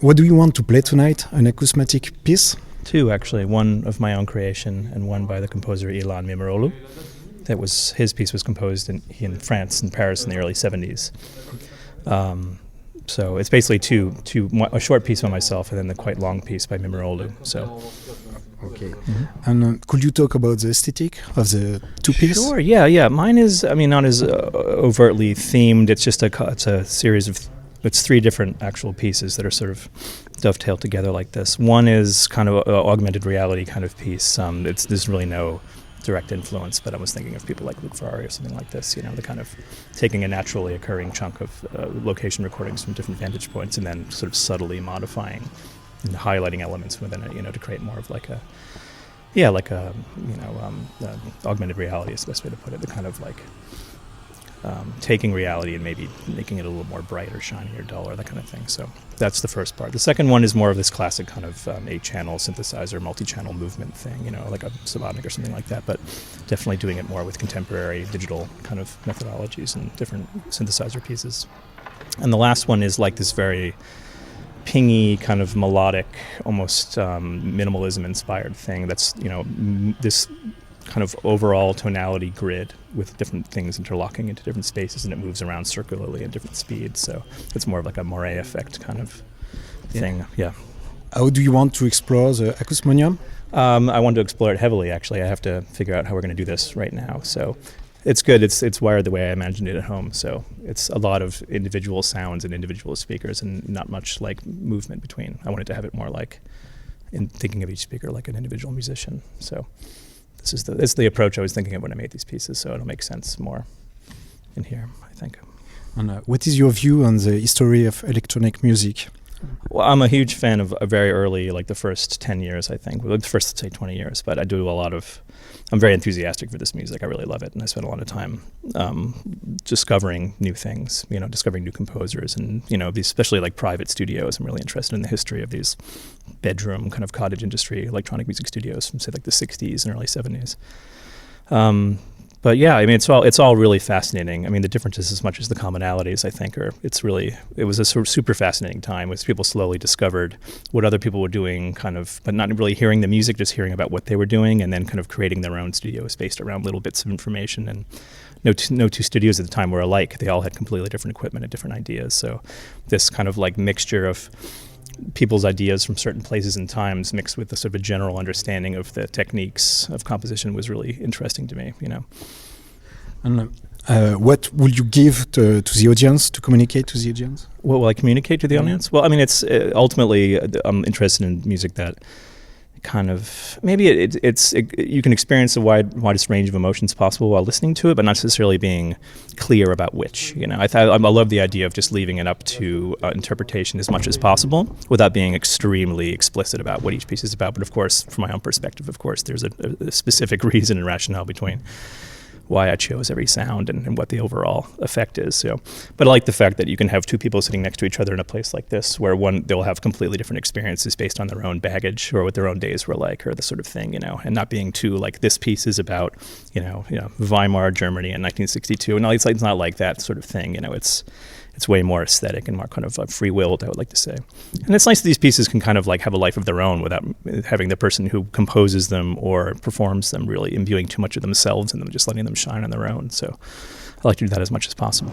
What do you want to play tonight? An acousmatic piece? Two, actually. One of my own creation and one by the composer Ilan Mimirolu. His piece was composed in France, in Paris, in the early 70s. So it's basically a short piece by myself and then the quite long piece by Mimirolu. So. Okay. Mm-hmm. And could you talk about the aesthetic of the two pieces? Sure. Yeah. Mine is, not as overtly themed. It's just it's a series of. It's three different actual pieces that are sort of dovetailed together like this. One is kind of an augmented reality kind of piece. There's really no direct influence, but I was thinking of people like Luc Ferrari or something like this, the kind of taking a naturally occurring chunk of location recordings from different vantage points and then sort of subtly modifying and highlighting elements within it, to create more of augmented reality is the best way to put it. The kind of taking reality and maybe making it a little more bright or shiny or dull or that kind of thing. So that's the first part. The second one is more of this classic kind of 8-channel synthesizer, multi-channel movement thing, like a Subotnick or something like that, but definitely doing it more with contemporary digital kind of methodologies and different synthesizer pieces. And the last one is like this very pingy, kind of melodic, almost minimalism-inspired thing that's, this kind of overall tonality grid with different things interlocking into different spaces, and it moves around circularly at different speeds. So it's more of like a moire effect kind of thing. Yeah. How do you want to explore the acousmonium? I want to explore it heavily, actually. I have to figure out how we're going to do this right now. So it's good. It's wired the way I imagined it at home. So it's a lot of individual sounds and individual speakers and not much like movement between. I wanted to have it more like in thinking of each speaker like an individual musician. So it's the approach I was thinking of when I made these pieces, so it'll make sense more in here, I think. And what is your view on the history of electronic music? Well, I'm a huge fan of very early, like the first 10 years, I think. Well, the first, say, 20 years, but I'm very enthusiastic for this music. I really love it, and I spend a lot of time discovering new things, discovering new composers, and, these especially like private studios. I'm really interested in the history of these bedroom kind of cottage industry electronic music studios from, say, like the 60s and early 70s. But yeah, it's all really fascinating. The differences as much as the commonalities, I think, it was a sort of super fascinating time as people slowly discovered what other people were doing, but not really hearing the music, just hearing about what they were doing, and then kind of creating their own studios based around little bits of information. And no two studios at the time were alike. They all had completely different equipment and different ideas. So this kind of like mixture of people's ideas from certain places and times mixed with the sort of a general understanding of the techniques of composition was really interesting to me, And what will you give to the audience, to communicate to the audience? What will I communicate to the audience? Well, it's ultimately I'm interested in music that kind of you can experience the widest range of emotions possible while listening to it, but not necessarily being clear about which. I love the idea of just leaving it up to interpretation as much as possible without being extremely explicit about what each piece is about. But of course, from my own perspective, there's a specific reason and rationale between why I chose every sound and what the overall effect is. So, but I like the fact that you can have two people sitting next to each other in a place like this, where they'll have completely different experiences based on their own baggage or what their own days were like, or the sort of thing, and not being too like this piece is about, Weimar Germany in 1962, and it's not like that sort of thing. It's way more aesthetic and more kind of free-willed, I would like to say. And it's nice that these pieces can kind of like have a life of their own without having the person who composes them or performs them really imbuing too much of themselves in them, just letting them shine on their own. So I like to do that as much as possible.